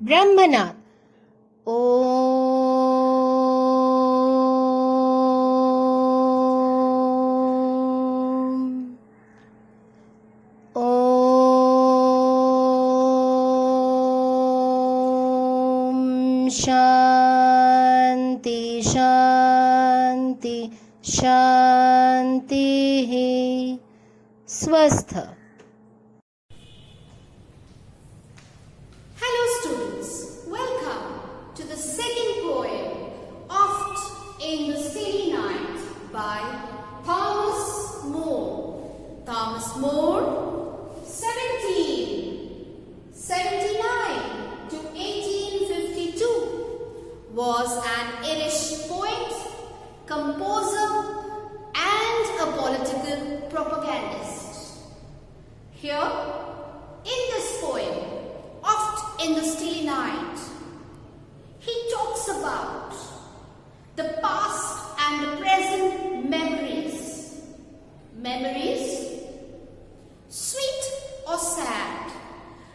Brahmanath. Om. Om. Shanti, Shanti, Shanti. Swastha. Hello students, welcome to the second poem, Oft in the Stilly Night by Thomas Moore. Thomas Moore, 1779 to 1852, was an Irish poet, composer and a political propagandist. Here, in this poem, Oft in the Stilly Night, he talks about the past and the present memories. Memories, sweet or sad,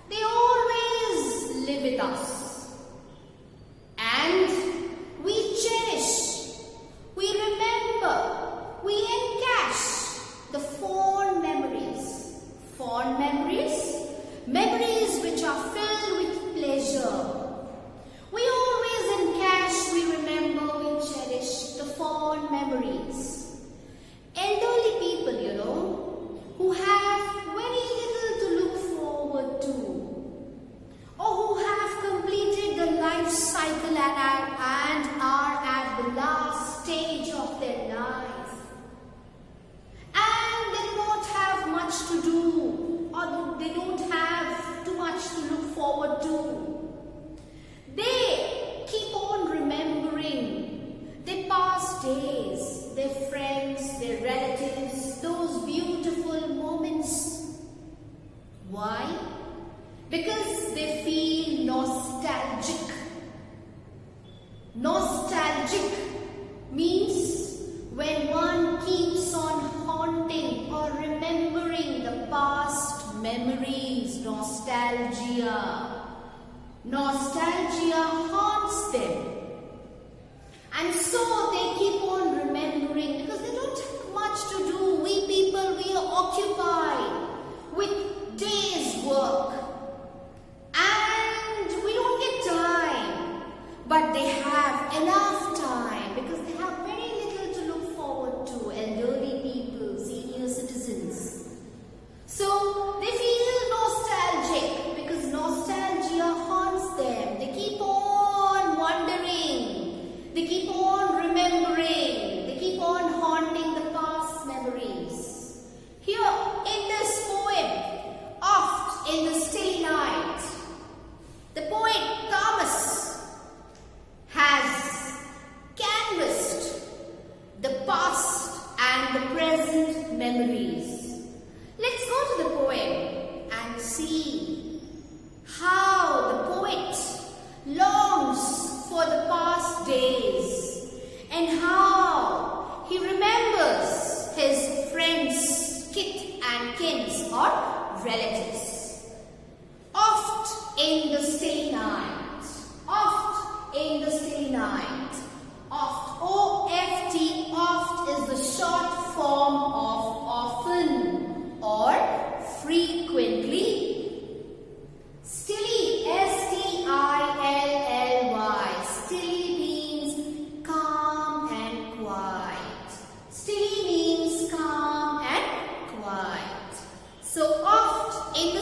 they always live with us. And we cherish, we remember, we encash the fond memories. Fond memories? Memories which are filled with pleasure. We always encash, we remember, we cherish the fond memories. Elderly people, who have very little to look forward to, or who have completed the life cycle and are at the last stage of their life. And they do not have much to do, or they don't have too much to look forward to. They keep on remembering their past days, their friends, their relatives, those beautiful moments. Why? Because they feel nostalgic. Nostalgic means when one keeps on haunting or remembering the past memories. Nostalgia. Nostalgia haunts them. And so they keep on remembering because they don't have much to do. We people, we are occupied with day's work. And we don't get time. But they have enough time because they have very little to look forward to. Elderly people, senior citizens. So they feel nostalgic because nostalgia haunts them. They keep on wondering. They keep on remembering. They keep on haunting the past memories. Here in this poem, Oft in the Stilly Night, the poet Thomas has canvassed the past and the present memories. Let's go to the poem and see how the poet longs for the past days and how he remembers his friends, kith and kins or relatives. Oft in the Stilly Night. Oft in the Stilly Night. Oft, O-F-T, oft is the short form of often or frequently. Stilly, S-T-I-L-L-Y. Stilly means calm and quiet. Stilly means calm and quiet. So oft in the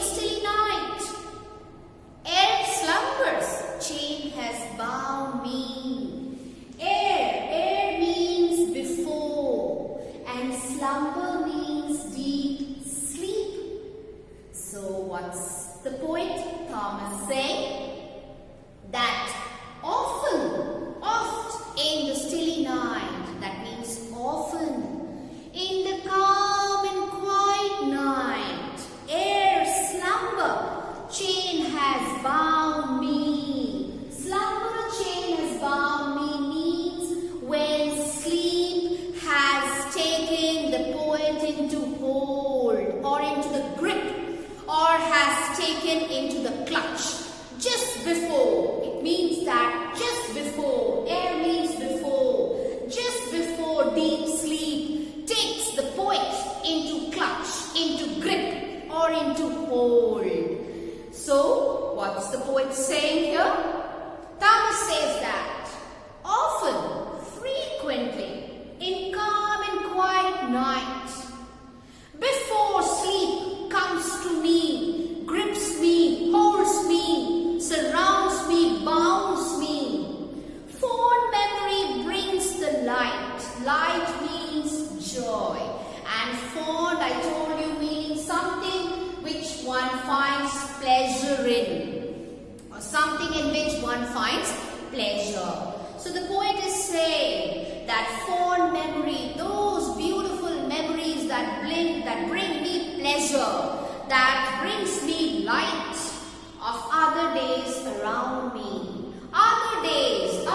poet saying here? Thomas says that often, frequently, in calm and quiet night, before sleep comes to me, grips me, holds me, surrounds me, bounds me, fond memory brings the light. Light means joy. And fond, I told you, means something which one finds pleasure in, or something in which one finds pleasure. So the poet is saying that fond memory, those beautiful memories that bring me pleasure, that brings me light of other days around me. Other days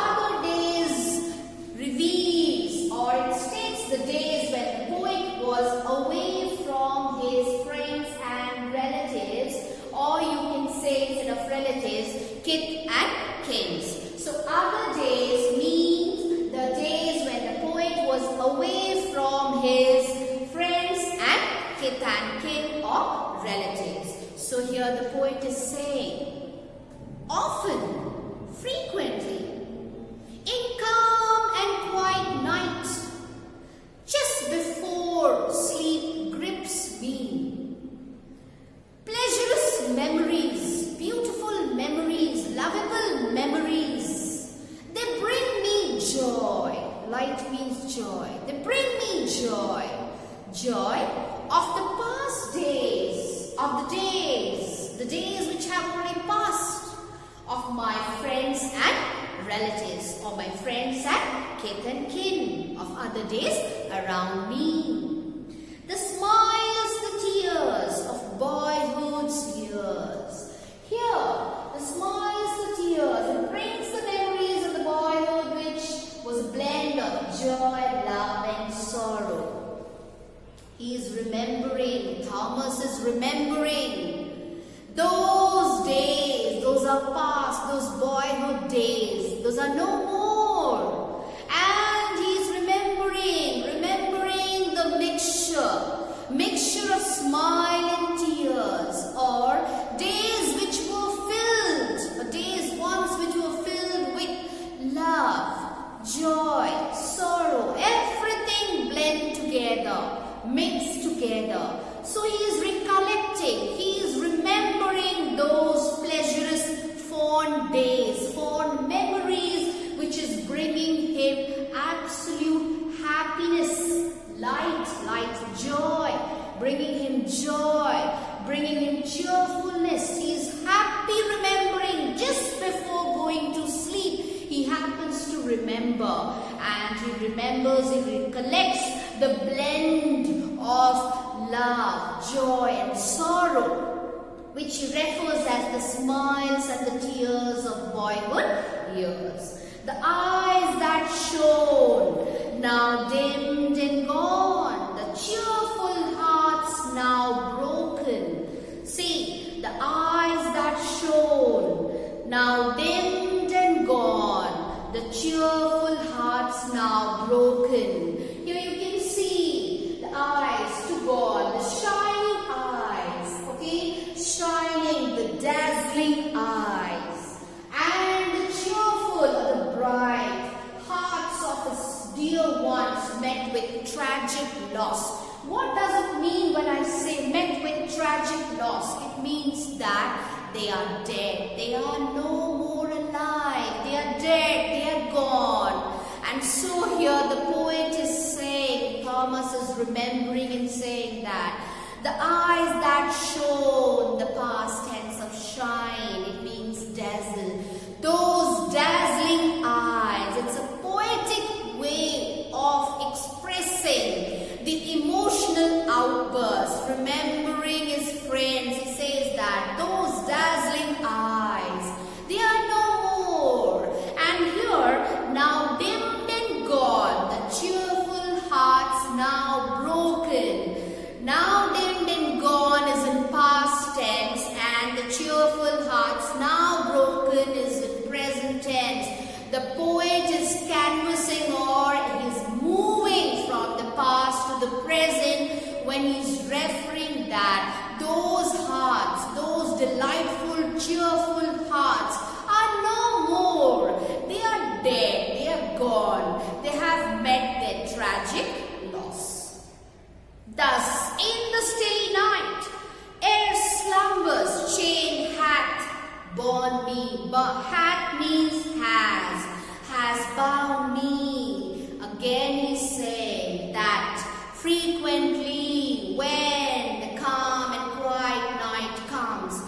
reveals, or it states the days when the poet was away from his friends and relatives, or you can say instead of relatives, kith and kins. So other days means the days when the poet was away from his friends and kith and kin or relatives. So here the poet is saying, often, frequently, in calm and quiet night, just before sleep grips me, pleasurous memories, beautiful memories, lovable memories, they bring me joy. Light means joy. They bring me joy. Joy of the past days, of the days which have already passed, of my friends and relatives, or my friends and kith and kin, of other days around me. The smiles, the tears of boyhood's years. Here, the smiles, the tears, it brings the memories of the boyhood which was a blend of joy, love and sorrow. He is remembering, Thomas is remembering those days, those are past, those boyhood days, those are no more. And he is remembering the mixture of smile and tears, or days which were filled, or days once which were filled with love, joy, sorrow, everything blend together, mixed together. So he is recollecting, he is remembering those pleasurous fond days, fond memories, which is bringing him absolute happiness, light, joy, bringing him cheerfulness. He is happy remembering just before going to sleep. He happens to remember, and he remembers, he recollects the blend of love, joy and sorrow, which he refers as the smiles and the tears of boyhood years. The eyes that shone, now dimmed and gone, the cheerful hearts now broken. See, the eyes that shone, now dimmed and gone, the cheerful hearts now broken. Here you can see the eyes to God, the shining eyes, okay, shining, the dazzling eyes, and the cheerful or the bright hearts of his dear ones met with tragic loss. What does it mean when I say met with tragic loss? It means that they are dead. They are no more alive. They are dead. They are gone. And so here the poet is saying, Thomas is remembering and saying that the eyes that shone, the past tense of shine, it means dazzle. Those dazzling eyes, it's a poetic way of expressing the emotional outburst, remembering his friends. He says that those dazzling eyes, they are no more. And here, now dimmed and gone, the cheerful hearts now broken. Now dimmed and gone is in past Hat means has bound me. Again he's saying that frequently when the calm and quiet night comes,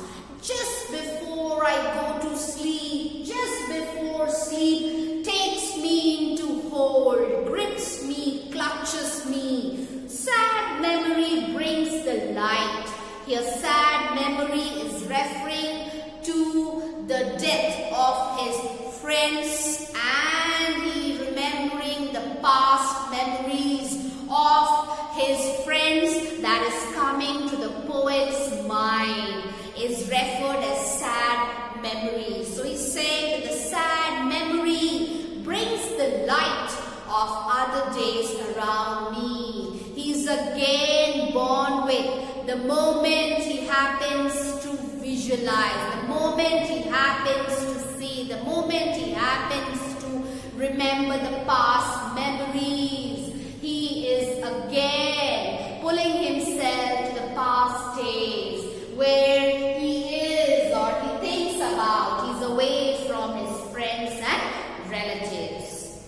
just before I go to sleep, just before sleep takes me into hold, grips me, clutches me, sad memory brings the light. Here sad memory is referring to the death of his friends, and he remembering the past memories of his friends that is coming to the poet's mind is referred as sad memories. So he's saying that the sad memory brings the light of other days around me. He's again born with the moment he happens to visualize, the moment he happens to see, the moment he happens to remember the past memories. He is again pulling himself to the past days where he is or he thinks about. He's away from his friends and relatives.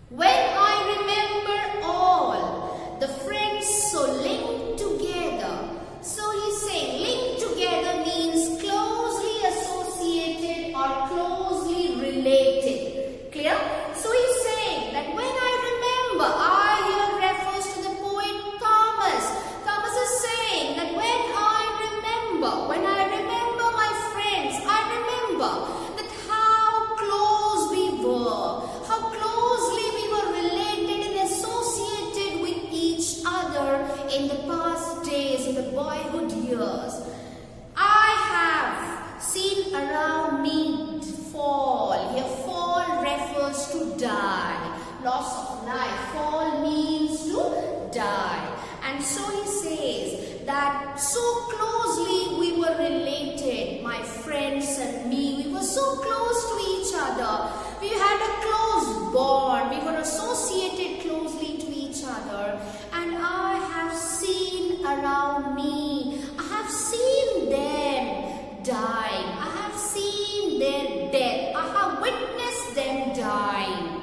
When I remember all the friends so linked together. So he's saying linked together means closely associated or closely related. Clear? So he's saying that when I remember, I here refers to the poet Thomas. Thomas is saying that when I remember my friends, I remember that how close we were, how closely we were related and associated with each other in the past days, in the boyhood years. I have seen around me fall. Here fall refers to die, loss of life. Fall means to die. And so he says that so closely we were related, my friends and me. We were so close to each other. We had a close bond. We were associated closely to each other. And I have seen around me, I have seen them dying. I have seen their death. I have witnessed them dying.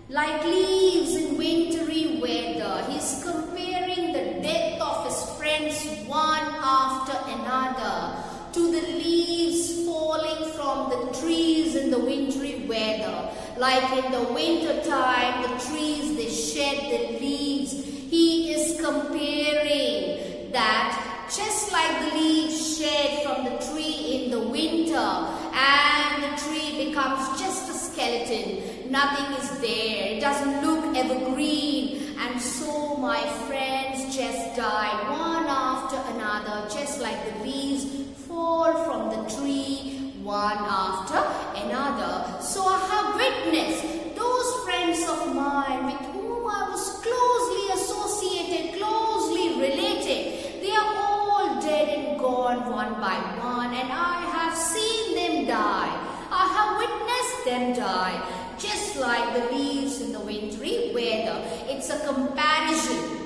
Like leaves in wintry weather, he's comparing the death of his friends one after another to the leaves falling from the trees in the wintry weather. Like in the winter time, the trees, they shed the leaves. He is comparing that just like the leaves shed from the tree in the winter and the tree becomes just a skeleton. Nothing is there. It doesn't look evergreen. And so my friends just died one after another, just like the leaves fall from the tree one after another. So I have witnessed those friends of mine with whom I was closely associated, closely related. They are all dead and gone one by one, and I have seen them die. I have witnessed them die, just like the leaves in the wintry weather. It's a comparison.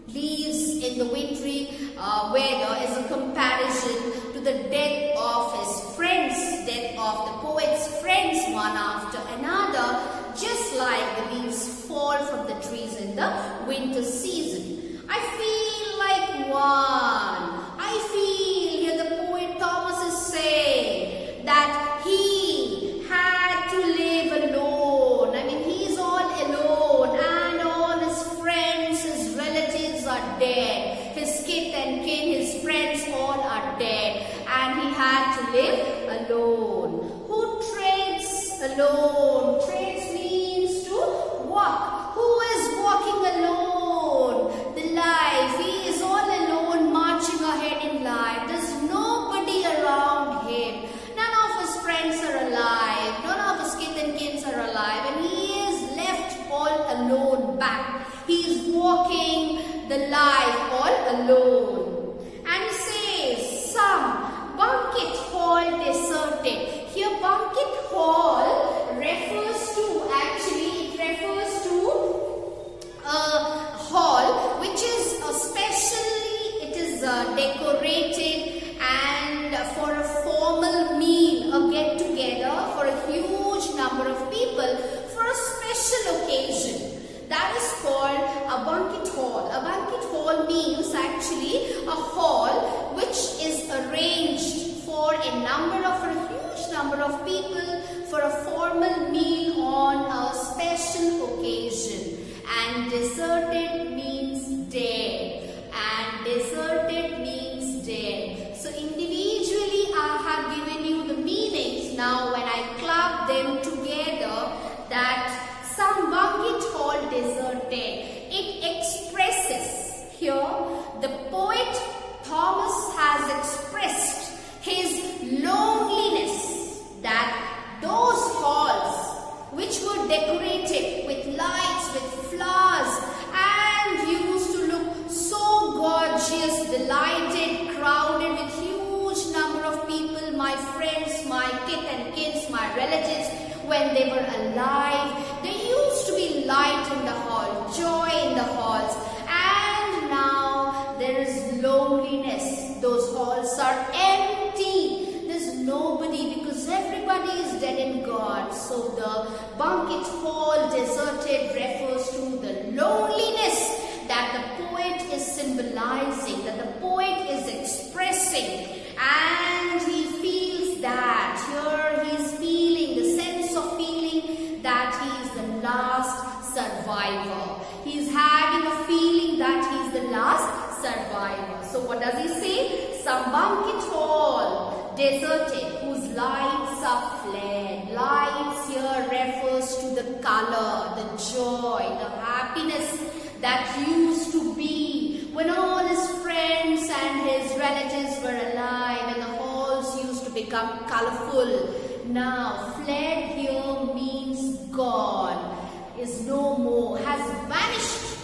Leaves in the wintry weather is a comparison to the death of his friends, death of the poet's friends one after another, just like the leaves fall from the trees in the winter season. I feel like one. I feel here the poet Thomas is saying that he had to live alone. I mean, he's all alone, and all his friends, his relatives are dead. His kith and kin, his friends all are dead, and he had to live alone. Who trades alone? Trades means to walk. Who is walking alone? The life. He is all alone, marching ahead in life. There's nobody around him. None of his friends are alive. None of his kith and kin are alive, and he is left all alone back. He is walking the life all alone. And he says, some banquet hall deserted. Here banquet hall refers to, actually it refers to a hall which is specially, it is decorated and for a formal meal, a get people for a formal meal on a special occasion. And deserted means dead. And deserted means dead. So individually I have given you the meanings. Now when I club them together, that some banquet hall deserted, it expresses here the poet Thomas has expressed his loneliness, that those halls which were decorated with lights, with flowers, and used to look so gorgeous, delighted, crowded with huge number of people, my friends, my kith and kins, my relatives, when they were alive, there used to be light in the hall, joy in the halls, and now there is loneliness. Those halls are empty. There's nobody because everybody is dead and gone. So the banquet hall deserted refers to the loneliness that the poet is symbolizing, that the poet is expressing, and he feels that here he is feeling the sense of feeling that he is the last survivor. He is having a feeling that he is the last survivor. So what does he say? Some banquet hall deserted whose lights are fled. Lights here refers to the color, the joy, the happiness that used to be when all his friends and his relatives were alive and the halls used to become colorful. Now fled here means gone, is no more, has vanished.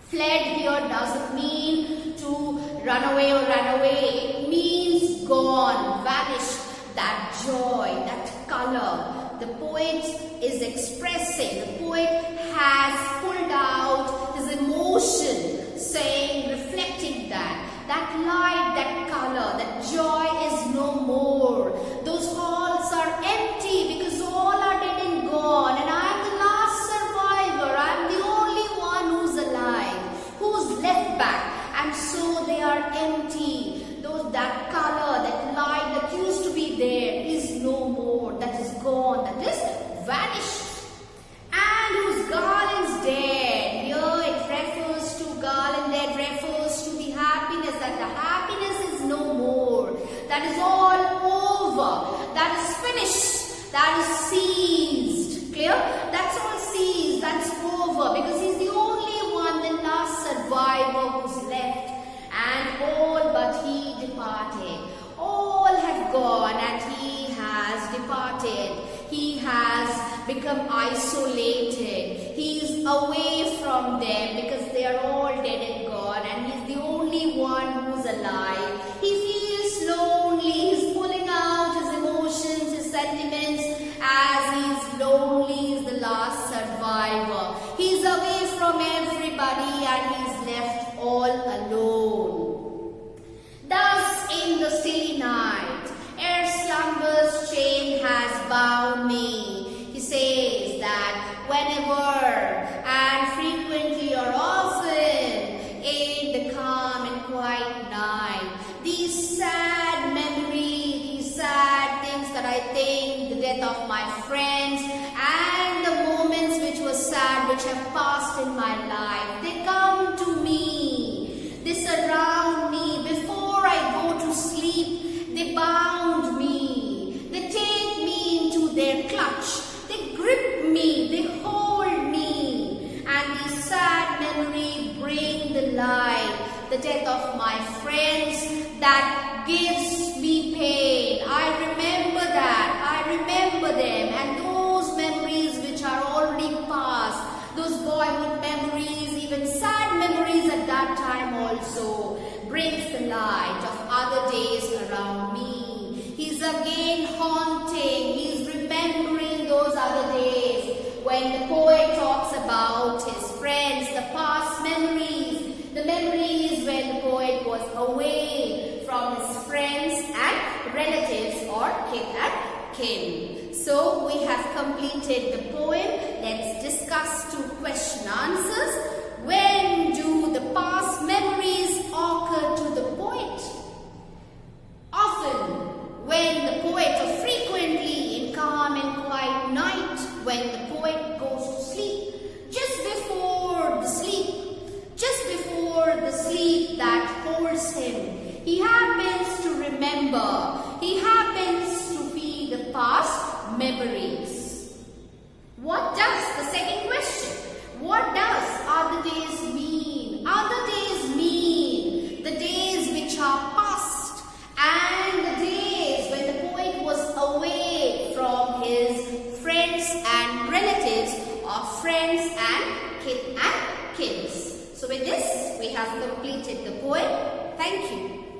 Fled here doesn't mean to run away or ran away. It means gone, vanished. That joy, that color. The poet is expressing. The poet has pulled out his emotion, saying, reflecting that light, that color, that joy is no more. Those halls are empty because all are dead and gone, and I am the last survivor. I am the only one who's alive, who's left back, and so they are empty. That color, that light that used to be there is no more. That is gone. That is vanished. And whose garland's dead. Here it refers to garland. That refers to the happiness. That the happiness is no more. That is all over. That is finished. That is ceased. Clear? That's all ceased. That's over. Because he's the only one, the last survivor who's left. And all but he departed. All have gone and he has departed. He has become isolated. He is away from them because they are all dead and gone, and he's the only one who's alive. He feels lonely. He's pulling out his emotions, his sentiments, as he's lonely. He's the last survivor. He's away from everybody and he's left all alone. Thus in the stilly night, ere slumber's chain has bound me, he says that whenever and frequently or often in the calm and quiet night, these sad memories, these sad things that I think, the death of my friends and the moments which were sad, which have passed in my life, they come to me, they surround me. Before I go to sleep, they bound me, they take me into their clutch, they grip me, they hold me, and these sad memories bring the light, the death of my friends that gives me pain. I remember that, I remember them, and those memories which are already past, those boyhood memories, even sad memories at that time also, brings the light of other days around me. He's again haunting, he's remembering those other days when the poet talks about his friends, the past memories, the memories when the poet was away from his friends and relatives or kith and kin. So we have completed the poem. Let's discuss two question answers. When do the past memories occur to the poet? Often, when the poet, or frequently, in memories. What does, the second question, what does other days mean? Other days mean the days which are past and the days when the poet was away from his friends and relatives or friends and kith and kins. So with this, we have completed the poem. Thank you.